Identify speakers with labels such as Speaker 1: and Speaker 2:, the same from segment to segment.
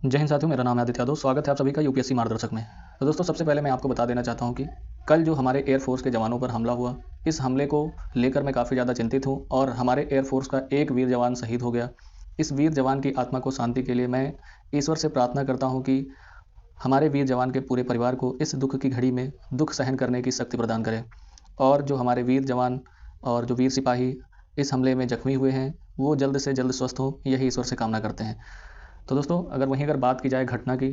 Speaker 1: जय हिंद साथियों, मेरा नाम है आदित्य यादव। स्वागत है आप सभी का यूपीएससी मार्गदर्शक में। तो दोस्तों, सबसे पहले मैं आपको बता देना चाहता हूं कि कल जो हमारे एयरफोर्स के जवानों पर हमला हुआ, इस हमले को लेकर मैं काफ़ी ज़्यादा चिंतित हूं और हमारे एयरफोर्स का एक वीर जवान शहीद हो गया। इस वीर जवान की आत्मा को शांति के लिए मैं ईश्वर से प्रार्थना करता हूँ कि हमारे वीर जवान के पूरे परिवार को इस दुख की घड़ी में दुख सहन करने की शक्ति प्रदान करें और जो हमारे वीर जवान और जो वीर सिपाही इस हमले में जख्मी हुए हैं, वो जल्द से जल्द स्वस्थ हों, यही ईश्वर से कामना करते हैं। तो दोस्तों, अगर बात की जाए घटना की,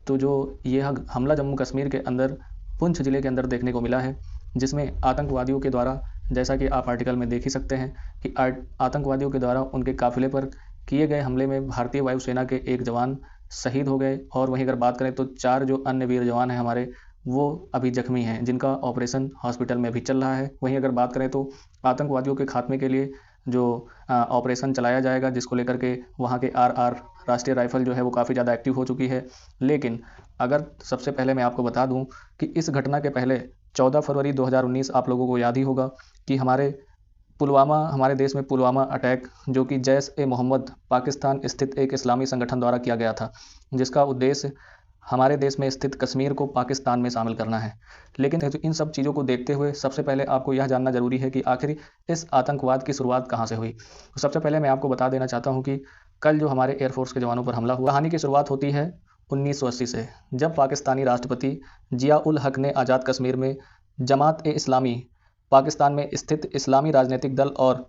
Speaker 1: तो जो यह हमला जम्मू कश्मीर के अंदर पुंछ ज़िले के अंदर देखने को मिला है, जिसमें आतंकवादियों के द्वारा, जैसा कि आप आर्टिकल में देख ही सकते हैं कि आतंकवादियों के द्वारा उनके काफ़िले पर किए गए हमले में भारतीय वायुसेना के एक जवान शहीद हो गए और वहीं अगर बात करें तो 4 जो अन्य वीर जवान हैं हमारे, वो अभी जख्मी हैं, जिनका ऑपरेशन हॉस्पिटल में भी चल रहा है। वहीं अगर बात करें तो आतंकवादियों के खात्मे के लिए जो ऑपरेशन चलाया जाएगा, जिसको लेकर के वहाँ के आरआर राष्ट्रीय राइफल जो है वो काफ़ी ज़्यादा एक्टिव हो चुकी है। लेकिन अगर सबसे पहले मैं आपको बता दूं कि इस घटना के पहले 14 फरवरी 2019 आप लोगों को याद ही होगा कि हमारे देश में पुलवामा अटैक, जो कि जैश ए मोहम्मद पाकिस्तान स्थित एक इस्लामी संगठन द्वारा किया गया था, जिसका उद्देश्य हमारे देश में स्थित कश्मीर को पाकिस्तान में शामिल करना है। लेकिन इन सब चीज़ों को देखते हुए सबसे पहले आपको यह जानना ज़रूरी है कि आखिर इस आतंकवाद की शुरुआत कहाँ से हुई। तो सबसे पहले मैं आपको बता देना चाहता हूँ कि कल जो हमारे एयरफोर्स के जवानों पर हमला हुआ, कहानी की शुरुआत होती है 1980 से, जब पाकिस्तानी राष्ट्रपति जिया उल हक ने आज़ाद कश्मीर में जमात ए इस्लामी, पाकिस्तान में स्थित इस्लामी राजनीतिक दल और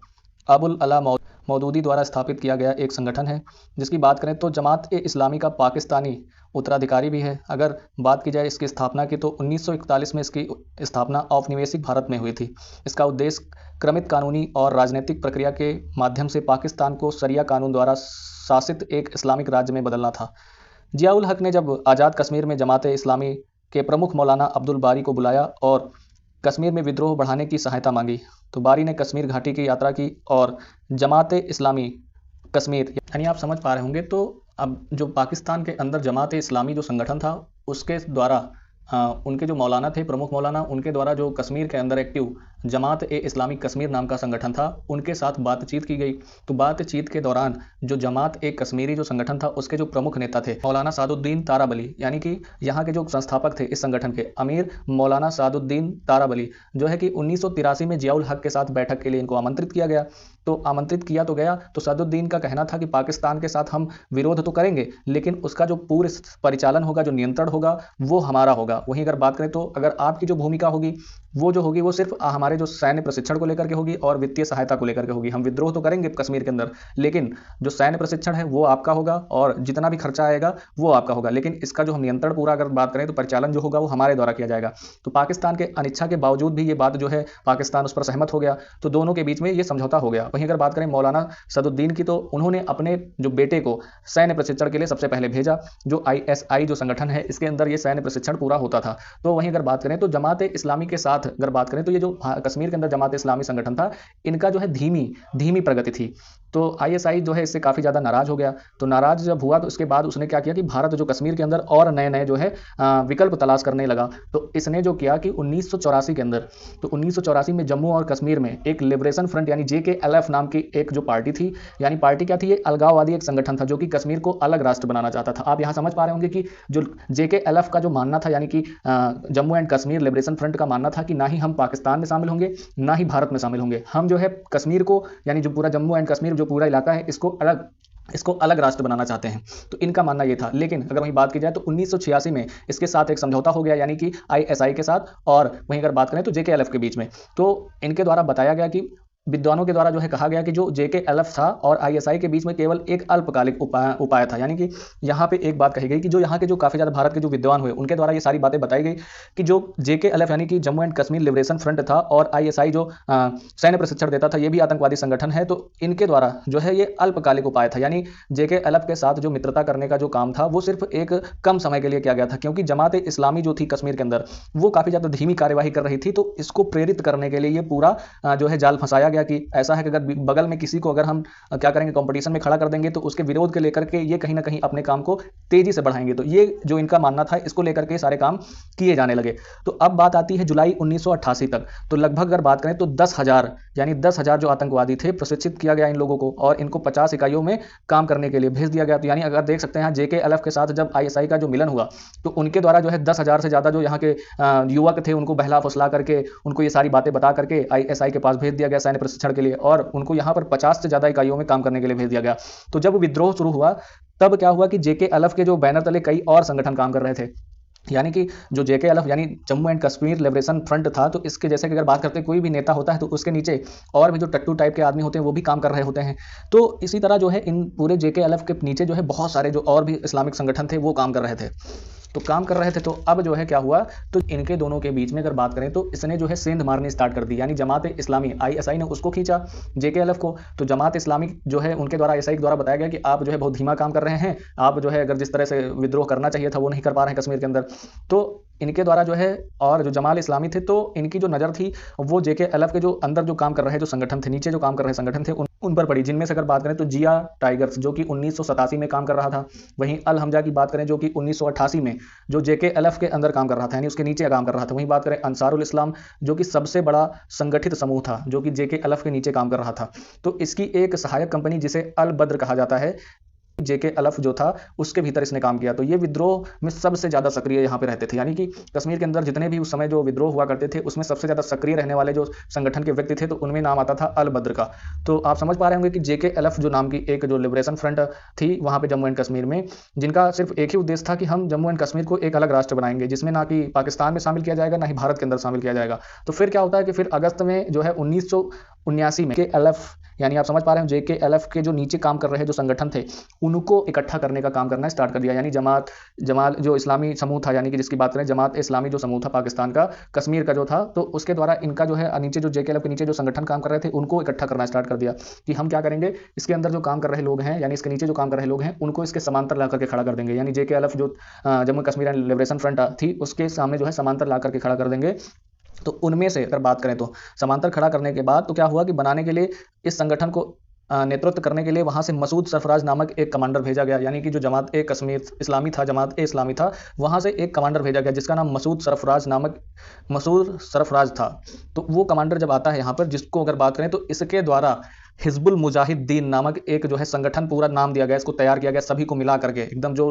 Speaker 1: अबुल अला मौदूदी द्वारा स्थापित किया गया एक संगठन है, जिसकी बात करें तो जमात ए इस्लामी का पाकिस्तानी उत्तराधिकारी भी है। अगर बात की जाए इसकी स्थापना की, तो 1941 में इसकी स्थापना औपनिवेशिक भारत में हुई थी। इसका उद्देश्य क्रमित कानूनी और राजनीतिक प्रक्रिया के माध्यम से पाकिस्तान को शरिया कानून द्वारा शासित एक इस्लामिक राज्य में बदलना था। जिया उल हक ने जब आज़ाद कश्मीर में जमात ए इस्लामी के प्रमुख मौलाना अब्दुल बारी को बुलाया और कश्मीर में विद्रोह बढ़ाने की सहायता मांगी, तो बारी ने कश्मीर घाटी की यात्रा की और जमात ए इस्लामी कश्मीर, यानी आप समझ पा रहे होंगे, तो अब जो पाकिस्तान के अंदर जमात ए इस्लामी जो संगठन था, उसके द्वारा उनके जो मौलाना थे, प्रमुख मौलाना, उनके द्वारा जो कश्मीर के अंदर एक्टिव जमात ए इस्लामी कश्मीर नाम का संगठन था, उनके साथ बातचीत की गई। तो बातचीत के दौरान जो जमात ए कश्मीरी जो संगठन था, उसके जो प्रमुख नेता थे मौलाना सादुद्दीन ताराबली, यानी कि यहाँ के जो संस्थापक थे इस संगठन के, अमीर मौलाना सादुद्दीन ताराबली, जो है कि 1983 में जिया उल हक के साथ बैठक के लिए इनको आमंत्रित किया गया। तो आमंत्रित किया तो गया, तो सादुद्दीन का कहना था कि पाकिस्तान के साथ हम विरोध तो करेंगे, लेकिन उसका जो पूर्ण परिचालन होगा, जो नियंत्रण होगा, वो हमारा होगा। वहीं अगर बात करें तो अगर आपकी जो भूमिका होगी वो सिर्फ हमारे जो सैन्य प्रशिक्षण को लेकर के होगी और वित्तीय सहायता को लेकर के होगी। हम विद्रोह तो करेंगे कश्मीर के अंदर, लेकिन जो सैन्य प्रशिक्षण है वो आपका होगा और जितना भी खर्चा आएगा वो आपका होगा, लेकिन इसका जो हम नियंत्रण पूरा अगर बात करें तो परिचालन जो होगा वो हमारे द्वारा किया जाएगा। तो पाकिस्तान के अनिच्छा के बावजूद भी ये बात जो है पाकिस्तान उस पर सहमत हो गया, तो दोनों के बीच में ये समझौता हो गया। वहीं अगर बात करें मौलाना सदुद्दीन की, तो उन्होंने अपने जो बेटे को सैन्य प्रशिक्षण के लिए सबसे पहले भेजा। जो ISI जो संगठन है, इसके अंदर ये सैन्य प्रशिक्षण पूरा होता था। तो वहीं अगर बात करें तो जमात इस्लामी के साथ अगर बात करें तो ये जो कश्मीर के अंदर जमात इस्लामी संगठन था, इनका जो है धीमी प्रगति थी। तो ISI जो है इससे काफ़ी ज़्यादा नाराज हो गया। तो नाराज जब हुआ तो उसके बाद उसने क्या किया कि भारत जो कश्मीर के अंदर और नए नए जो है विकल्प तलाश करने लगा। तो इसने जो किया कि 1984 के अंदर, तो 1984 में जम्मू और कश्मीर में एक लिबरेशन फ्रंट यानी JKLF नाम की एक जो पार्टी थी, यानी पार्टी क्या थी, ये अलगाववादी एक संगठन था जो कि कश्मीर को अलग राष्ट्र बनाना चाहता था। आप यहाँ समझ पा रहे होंगे कि जो JKLF का जो मानना था, यानी कि Jammu and Kashmir liberation front का मानना था कि ना ही हम पाकिस्तान में शामिल होंगे, ना ही भारत में शामिल होंगे। हम जो है कश्मीर को, यानी जो पूरा जम्मू एंड कश्मीर जो पूरा इलाका है, इसको अलग राष्ट्र बनाना चाहते हैं। तो इनका मानना ये था। लेकिन अगर वहीं बात की जाए तो 1986 में इसके साथ एक समझौता हो गया, यानी कि ISI के साथ, और वहीं अगर बात करें तो JKLF के बीच में। तो इनके द्वारा बताया गया कि विद्वानों के द्वारा जो है कहा गया कि जो JKLF था और ISI के बीच में केवल एक अल्पकालिक उपाय था। यानी कि यहाँ पे एक बात कही गई कि जो यहाँ के जो काफ़ी ज़्यादा भारत के जो विद्वान हुए, उनके द्वारा ये सारी बातें बताई गई कि जो JKLF यानी कि Jammu and Kashmir liberation front था और ISI जो सैन्य प्रशिक्षण देता था, ये भी आतंकवादी संगठन है। तो इनके द्वारा जो है ये अल्पकालिक उपाय था, यानी JKLF के साथ जो मित्रता करने का जो काम था वो सिर्फ एक कम समय के लिए किया गया था, क्योंकि जमात इस्लामी जो थी कश्मीर के अंदर वो काफ़ी ज़्यादा धीमी कार्यवाही कर रही थी। तो इसको प्रेरित करने के लिए ये पूरा जो है जाल फंसाया गया कि ऐसा है कि अगर बगल में किसी को अगर हम क्या करेंगे, कंपटीशन में खड़ा कर देंगे, तो उसके विरोध के लेकर के ये कहीं ना कहीं अपने काम को तेजी से बढ़ाएंगे। तो ये जो इनका मानना था, इसको लेकर के सारे काम किए जाने लगे। तो अब बात आती है जुलाई 1988 तक। तो लगभग अगर बात करें तो 10,000 यानी 10,000 जो आतंकवादी थे प्रशिक्षित किया गया इन लोगों को, और इनको 50 इकाइयों में काम करने के लिए भेज दिया गया। तो यानी अगर देख सकते हैं JKLF के साथ जब ISI का जो मिलन हुआ, तो उनके द्वारा जो है 10,000 से ज़्यादा जो यहाँ के युवक थे उनको बहला फुसला करके, उनको ये सारी बातें बता करके ISI के पास भेज दिया गया सैन्य प्रशिक्षण के लिए, और उनको यहाँ पर 50 से ज़्यादा इकाइयों में काम करने के लिए भेज दिया गया। तो जब विद्रोह शुरू हुआ, तब क्या हुआ कि JKLF के जो बैनर तले कई और संगठन काम कर रहे थे। यानी कि जो JKLF यानी Jammu and Kashmir liberation front था, तो इसके जैसे कि अगर बात करते हैं कोई भी नेता होता है तो उसके नीचे और भी जो टट्टू टाइप के आदमी होते हैं वो भी काम कर रहे होते हैं। तो इसी तरह जो है इन पूरे JKLF के नीचे जो है बहुत सारे जो और भी इस्लामिक संगठन थे वो काम कर रहे थे। तो काम कर रहे थे, तो अब जो है क्या हुआ, तो इनके दोनों के बीच में अगर बात करें तो इसने जो है सेंध मारनी स्टार्ट कर दी। यानी जमात इस्लामी ISI ने उसको खींचा JKLF को। तो जमात इस्लामी जो है उनके द्वारा ISI के द्वारा बताया गया कि आप जो है बहुत धीमा काम कर रहे हैं, आप जो है अगर जिस तरह से विद्रोह करना चाहिए था वो नहीं कर पा रहे हैं कश्मीर के अंदर। तो इनके द्वारा जो है, और जो जमाल इस्लामी थे तो इनकी जो नज़र थी वो JKLF के जो अंदर जो काम कर रहे जो संगठन थे, नीचे जो काम कर रहे संगठन थे उन पर पड़ी। जिनमें से अगर बात करें तो जिया टाइगर्स जो कि 1987 में काम कर रहा था, वहीं अल हमजा की बात करें जो कि 1988 में जो JKLF के अंदर काम कर रहा था, यानी उसके नीचे काम कर रहा था। वहीं बात करें अंसारुल इस्लाम जो कि सबसे बड़ा संगठित समूह था, जो कि JKLF के नीचे काम कर रहा था। तो इसकी एक सहायक कंपनी जिसे अल बद्र कहा जाता है, JKLF जो था उसके भीतर इसने काम किया। तो ये विद्रोह में सबसे ज़्यादा सक्रिय यहाँ पे रहते थे। यानी कि कश्मीर के अंदर जितने भी उस समय जो विद्रोह हुआ करते थे उसमें सबसे ज़्यादा सक्रिय रहने वाले जो संगठन के व्यक्ति थे, तो उनमें नाम आता था अल बद्र का। तो आप समझ पा रहे होंगे कि JKLF जो नाम की एक जो लिबरेशन फ्रंट थी वहाँ पे जम्मू एंड कश्मीर में, जिनका सिर्फ एक ही उद्देश्य था कि हम जम्मू एंड कश्मीर को एक अलग राष्ट्र बनाएंगे, जिसमें ना कि पाकिस्तान में शामिल किया जाएगा ना ही भारत के अंदर शामिल किया जाएगा। तो फिर क्या होता है कि फिर अगस्त में जो है 1979 में JKLF यानी आप समझ पा रहे हो JKLF के जो नीचे काम कर रहे जो संगठन थे उनको इकट्ठा करने का काम करना स्टार्ट कर दिया। यानी जमात जो इस्लामी समूह था, यानी कि जिसकी बात करें जमात इस्लामी जो समूह था पाकिस्तान का, कश्मीर का जो था, तो उसके द्वारा इनका जो है नीचे जो JKLF के नीचे जो संगठन काम कर रहे थे उनको इकट्ठा करना स्टार्ट कर दिया कि हम क्या करेंगे, इसके अंदर जो काम कर रहे लोग हैं, यानी इसके नीचे जो काम कर रहे लोग हैं उनको इसके समांतर ला करके खड़ा कर देंगे। यानी JKLF जो Jammu Kashmir and liberation front थी उसके सामने जो है समांतर ला करके खड़ा कर देंगे। तो उनमें से अगर बात करें तो समांतर खड़ा करने के बाद तो क्या हुआ कि बनाने के लिए इस संगठन को नेतृत्व करने के लिए वहां से मसूद सरफराज नामक एक कमांडर भेजा गया। यानी कि जो जमात ए कश्मीर इस्लामी था, जमात ए इस्लामी था, वहां से एक कमांडर भेजा गया जिसका नाम मसूद सरफराज था। तो वो कमांडर जब आता है यहाँ पर, जिसको अगर बात करें तो इसके द्वारा हिजबुल मुजाहिदीन नामक एक जो है संगठन पूरा नाम दिया गया, इसको तैयार किया गया सभी को मिला करके, एकदम जो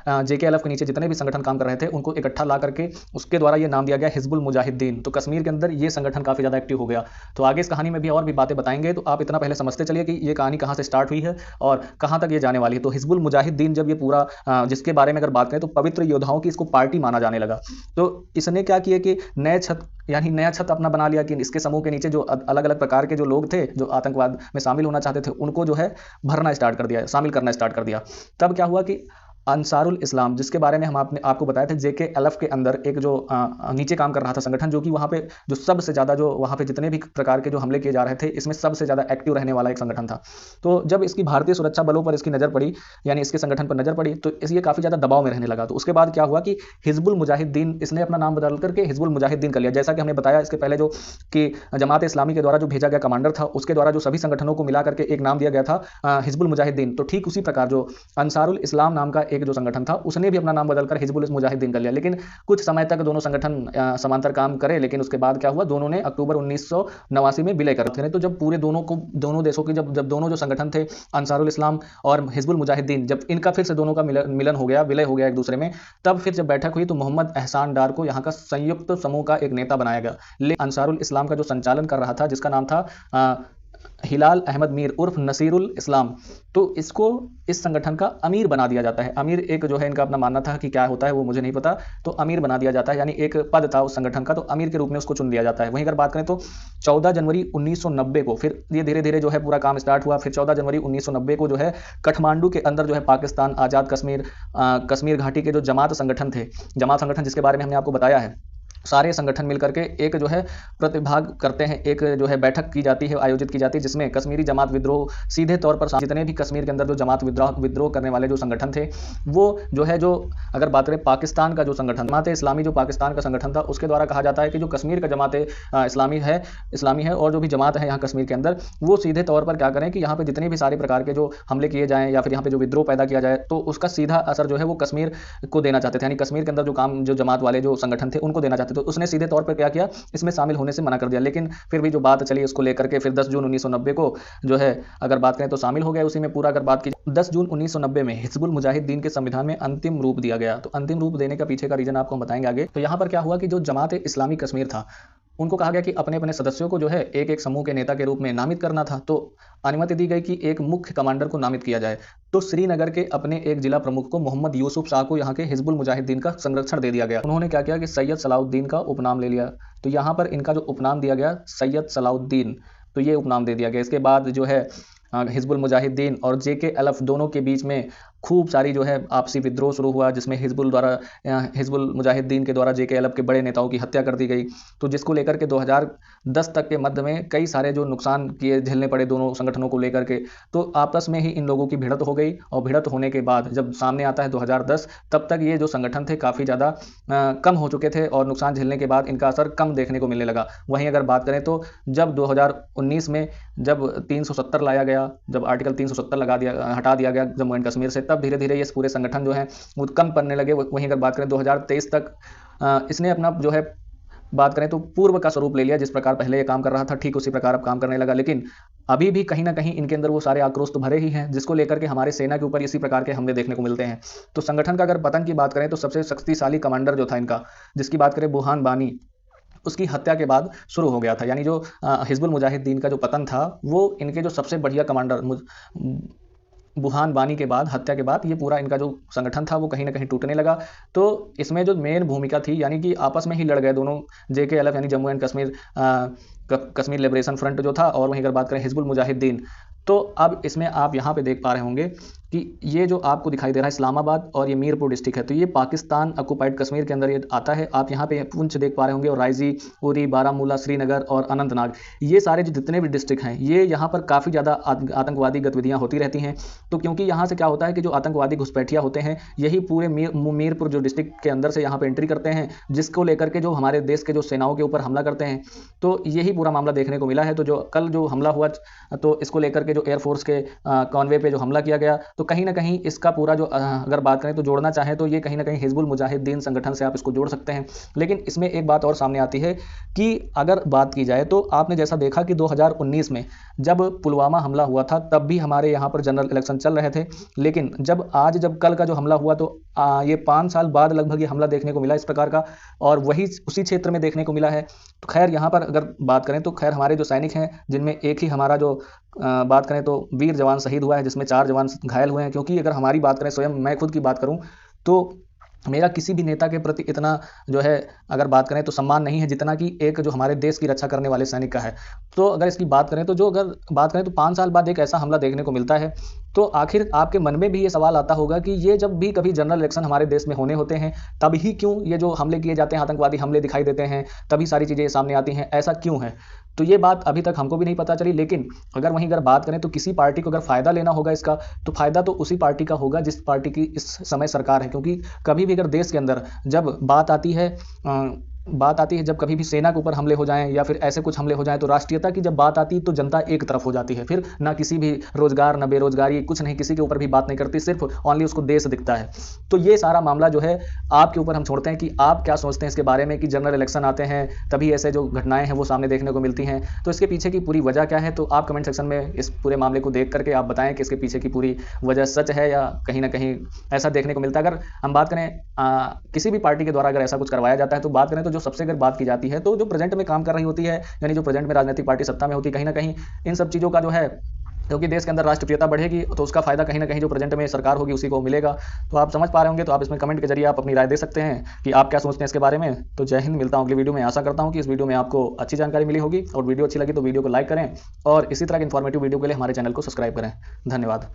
Speaker 1: JKLF के नीचे जितने भी संगठन काम कर रहे थे उनको इकट्ठा ला करके उसके द्वारा ये नाम दिया गया हिजबुल मुजाहिदीन। तो कश्मीर के अंदर ये संगठन काफ़ी ज़्यादा एक्टिव हो गया। तो आगे इस कहानी में भी और भी बातें बताएंगे, तो आप इतना पहले समझते चलिए कि ये कहानी कहाँ से स्टार्ट हुई है और कहाँ तक ये जाने वाली है। तो हिजबुल मुजाहिदीन जब ये पूरा जिसके बारे में अगर बात करें तो पवित्र योद्धाओं की इसको पार्टी माना जाने लगा। तो इसने क्या किया कि नया छत अपना बना लिया कि इसके समूह के नीचे जो अलग अलग प्रकार के जो लोग थे जो आतंकवाद में शामिल होना चाहते थे उनको जो है भरना स्टार्ट कर दिया, शामिल करना स्टार्ट कर दिया। तब क्या हुआ कि अंसारुल इस्लाम जिसके बारे में हम आपको बताया था JKLF के अंदर एक जो नीचे काम कर रहा था संगठन, जो कि वहाँ पे जो सबसे ज़्यादा जो वहाँ पे जितने भी प्रकार के जो हमले किए जा रहे थे इसमें सबसे ज़्यादा एक्टिव रहने वाला एक संगठन था। तो जब इसकी भारतीय सुरक्षा बलों पर इसकी नज़र पड़ी, यानी इसके संगठन पर नज़र पड़ी, तो ये काफ़ी ज़्यादा दबाव में रहने लगा। तो उसके बाद क्या हुआ कि हिजबुल मुजाहिदीन, इसने अपना नाम बदल करके हिजबुल मुजाहिदीन कर लिया। जैसा कि हमने बताया इसके पहले जो कि जमात इस्लामी के द्वारा जो भेजा गया कमांडर था उसके द्वारा जो सभी संगठनों को मिला करके एक नाम दिया गया था हिजबुल मुजाहिदीन। तो ठीक उसी प्रकार जो अंसारुल इस्लाम नाम का एक जो संगठन था उसने भी अपना नाम बदलकर हिजबुल मुजाहिदीन कर लिया। लेकिन कुछ समय तक दोनों संगठन समांतर काम करे, लेकिन उसके बाद क्या हुआ, दोनों ने अक्टूबर 1989 में विलय कर थे। तो जब पूरे दोनों देशों की जब दोनों जो संगठन थे अंसारुल इस्लाम और हिजबुल मुजाहिदीन, जब इनका फिर से दोनों का मिलन हो गया, विलय हो गया एक दूसरे में, तब फिर जब बैठक हुई तो मोहम्मद एहसान डार को यहाँ का संयुक्त समूह का एक नेता बनाया गया। लेकिन अंसारुल इस्लाम का जो संचालन कर रहा था जिसका नाम था हिलाल अहमद मीर उर्फ नसीरुल इस्लाम, तो इसको इस संगठन का अमीर बना दिया जाता है। अमीर एक जो है इनका अपना मानना था कि क्या होता है वो मुझे नहीं पता, तो अमीर बना दिया जाता है, यानी एक पद था उस संगठन का, तो अमीर के रूप में उसको चुन दिया जाता है। वहीं अगर बात करें तो 14 जनवरी 1990 को फिर ये धीरे धीरे जो है पूरा काम स्टार्ट हुआ। फिर 14 जनवरी 1990 को जो है काठमांडू के अंदर जो है पाकिस्तान आज़ाद कश्मीर घाटी के जो जमात संगठन थे, जमात संगठन जिसके बारे में हमने आपको बताया है, सारे संगठन मिलकर के एक जो है प्रतिभाग करते हैं, एक जो है बैठक की जाती है, आयोजित की जाती है, जिसमें कश्मीरी जमात विद्रोह सीधे तौर पर जितने भी कश्मीर के अंदर जो जमात विद्रोह करने वाले जो संगठन थे, वो जो है जो अगर बात करें पाकिस्तान का जो संगठन जमात इस्लामी जो पाकिस्तान का संगठन था, उसके द्वारा कहा जाता है कि जो कश्मीर का जमात इस्लामी है और जो भी जमात है यहाँ कश्मीर के अंदर, वो सीधे तौर पर क्या करें कि यहाँ पे जितने भी सारे प्रकार के जो हमले किए जाएँ या फिर यहाँ पे जो विद्रोह पैदा किया जाए, तो उसका सीधा असर जो है वो कश्मीर को देना चाहते थे, यानी कश्मीर के अंदर जो काम जो जमात वाले जो संगठन थे उनको देना चाहते थे। तो उसने सीधे तौर पर क्या किया, इसमें शामिल होने से मना कर दिया। लेकिन फिर भी जो बात चली उसको लेकर के फिर 10 जून 1990 को जो है अगर बात करें तो शामिल हो गया उसी में पूरा। अगर बात की 10 जून 1990 में हिजबुल मुजाहिदीन के संविधान में अंतिम रूप दिया गया। तो अंतिम रूप देने का पीछे का रीजन आपको हम बताएंगे आगे। तो यहाँ पर क्या हुआ कि जो जमात इस्लामी कश्मीर था, उनको कहा गया कि अपने अपने सदस्यों को जो है एक एक समूह के नेता के रूप में नामित करना था। तो अनुमति दी गई कि एक मुख्य कमांडर को नामित किया जाए। तो श्रीनगर के अपने एक जिला प्रमुख को मोहम्मद यूसुफ शाह को यहाँ के हिजबुल मुजाहिदीन का संरक्षण दे दिया गया। उन्होंने क्या किया कि सैयद सलाउद्दीन का उपनाम ले लिया। तो यहाँ पर इनका जो उपनाम दिया गया सैयद सलाउद्दीन, तो ये उपनाम दे दिया गया। इसके बाद जो है हिजबुल मुजाहिदीन और JKLF दोनों के बीच में खूब सारी जो है आपसी विद्रोह शुरू हुआ, जिसमें हिजबुल मुजाहिदीन के द्वारा JKLF के बड़े नेताओं की हत्या कर दी गई। तो जिसको लेकर के 2010 तक के मध्य में कई सारे जो नुकसान किए झेलने पड़े दोनों संगठनों को लेकर के। तो आपस में ही इन लोगों की भिड़ंत हो गई और भिड़ंत होने के बाद जब सामने आता है 2010, तब तक ये जो संगठन थे काफ़ी ज़्यादा कम हो चुके थे और नुकसान झेलने के बाद इनका असर कम देखने को मिलने लगा। वहीं अगर बात करें तो जब 2019 में जब 370 लाया गया, जब आर्टिकल 370 हटा दिया गया जम्मू एंड कश्मीर से, तब धीरे धीरे ये पूरे संगठन जो है वो कम पड़ने लगे। वहीं अगर बात करें 2023 तक इसने अपना जो है बात करें तो पूर्व का स्वरूप ले लिया। जिस प्रकार पहले ये काम कर रहा था ठीक उसी प्रकार अब काम करने लगा। लेकिन अभी भी कहीं ना कहीं इनके अंदर वो सारे आक्रोश तो भरे ही हैं, जिसको लेकर के हमारे सेना के ऊपर इसी प्रकार के हमले देखने को मिलते हैं। तो संगठन का अगर पतन की बात करें तो सबसे शक्तिशाली कमांडर जो था इनका, जिसकी बात करें बुरहान वानी, उसकी हत्या के बाद शुरू हो गया था। यानी जो हिजबुल मुजाहिदीन का जो पतन था वो इनके जो सबसे बढ़िया कमांडर बुरहान वानी के बाद, हत्या के बाद, ये पूरा इनका जो संगठन था वो कहीं ना कहीं टूटने लगा। तो इसमें जो मेन भूमिका थी, यानी कि आपस में ही लड़ गए दोनों, JKLF यानी Jammu and Kashmir liberation front जो था, और वहीं अगर बात करें हिजबुल मुजाहिदीन। तो अब इसमें आप यहाँ पे देख पा रहे होंगे कि ये जो आपको दिखाई दे रहा है इस्लामाबाद और ये मीरपुर डिस्ट्रिक्ट है, तो ये पाकिस्तान ऑक्युपाइड कश्मीर के अंदर ये आता है। आप यहाँ पे पुंछ देख पा रहे होंगे और राइजी, उरी, बारामूला, श्रीनगर और अनंतनाग, ये सारे जो जितने भी डिस्ट्रिक्ट हैं, ये यहाँ पर काफ़ी ज़्यादा आतंकवादी गतिविधियाँ होती रहती हैं। तो क्योंकि यहाँ से क्या होता है कि जो आतंकवादी घुसपैठिया होते हैं यही पूरे मीरपुर जो डिस्ट्रिक्ट के अंदर से यहाँ पर एंट्री करते हैं, जिसको लेकर के जो हमारे देश के जो सेनाओं के ऊपर हमला करते हैं। तो यही पूरा मामला देखने को मिला है। तो जो कल जो हमला हुआ, तो इसको लेकर के जो एयरफोर्स के कॉन्वे पे जो हमला किया गया, तो कहीं ना कहीं इसका पूरा जो अगर बात करें तो जोड़ना चाहें तो ये कहीं ना कहीं हिजबुल मुजाहिदीन संगठन से आप इसको जोड़ सकते हैं। लेकिन इसमें एक बात और सामने आती है कि अगर बात की जाए तो आपने जैसा देखा कि 2019 में जब पुलवामा हमला हुआ था, तब भी हमारे यहाँ पर जनरल इलेक्शन चल रहे थे। लेकिन जब कल का जो हमला हुआ, तो ये 5 साल बाद लगभग ये हमला देखने को मिला इस प्रकार का, और वही उसी क्षेत्र में देखने को मिला है। तो खैर यहाँ पर अगर बात करें तो खैर हमारे जो सैनिक हैं, जिनमें एक ही हमारा जो बात करें तो वीर जवान शहीद हुआ है, जिसमें 4 जवान घायल हुए हैं। क्योंकि अगर हमारी बात करें, स्वयं मैं खुद की बात करूं तो मेरा किसी भी नेता के प्रति इतना जो है अगर बात करें तो सम्मान नहीं है जितना कि एक जो हमारे देश की रक्षा करने वाले सैनिक का है। तो अगर इसकी बात करें तो अगर बात करें तो 5 साल बाद एक ऐसा हमला देखने को मिलता है, तो आखिर आपके मन में भी ये सवाल आता होगा कि ये जब भी कभी जनरल इलेक्शन हमारे देश में होने होते हैं, तब ही क्यों ये जो हमले किए जाते हैं, आतंकवादी हमले दिखाई देते हैं, तभी सारी चीज़ें सामने आती हैं, ऐसा क्यों है? तो ये बात अभी तक हमको भी नहीं पता चली। लेकिन अगर बात करें तो किसी पार्टी को अगर फ़ायदा लेना होगा इसका, तो फ़ायदा तो उसी पार्टी का होगा जिस पार्टी की इस समय सरकार है। क्योंकि कभी भी अगर देश के अंदर जब बात आती है जब कभी भी सेना के ऊपर हमले हो जाएं या फिर ऐसे कुछ हमले हो जाएं, तो राष्ट्रीयता की जब बात आती है तो जनता एक तरफ हो जाती है। फिर ना किसी भी रोजगार, ना बेरोजगारी, कुछ नहीं, किसी के ऊपर भी बात नहीं करती, सिर्फ ओनली उसको देश दिखता है। तो ये सारा मामला जो है आपके ऊपर हम छोड़ते हैं कि आप क्या सोचते हैं इसके बारे में, कि जनरल इलेक्शन आते हैं तभी ऐसे जो घटनाएं हैं वो सामने देखने को मिलती हैं। तो इसके पीछे की पूरी वजह क्या है, तो आप कमेंट सेक्शन में इस पूरे मामले को देख करके आप बताएं कि इसके पीछे की पूरी वजह सच है या कहीं ना कहीं ऐसा देखने को मिलता है। अगर हम बात करें किसी भी पार्टी के द्वारा अगर ऐसा कुछ करवाया जाता है, तो बात करें तो जो सबसे अगर बात की जाती है तो जो प्रेजेंट में काम कर रही होती है, यानी जो प्रेजेंट में राजनीतिक पार्टी सत्ता में होती है, कहीं ना कहीं इन सब चीज़ों का जो है, क्योंकि देश के अंदर राष्ट्रीयता बढ़ेगी तो उसका फायदा कहीं ना कहीं जो प्रेजेंट में सरकार होगी उसी को मिलेगा। तो आप समझ पा रहे होंगे, तो आप इसमें कमेंट के जरिए आप अपनी राय दे सकते हैं कि आप क्या सोचते हैं इसके बारे में। तो जय हिंद, मिलता हूं अगली वीडियो में। आशा करता हूं कि इस वीडियो में आपको अच्छी जानकारी मिली होगी, और वीडियो अच्छी लगी तो वीडियो को लाइक करें और इसी तरह की इन्फॉर्मेटिव वीडियो के लिए हमारे चैनल को सब्सक्राइब करें। धन्यवाद।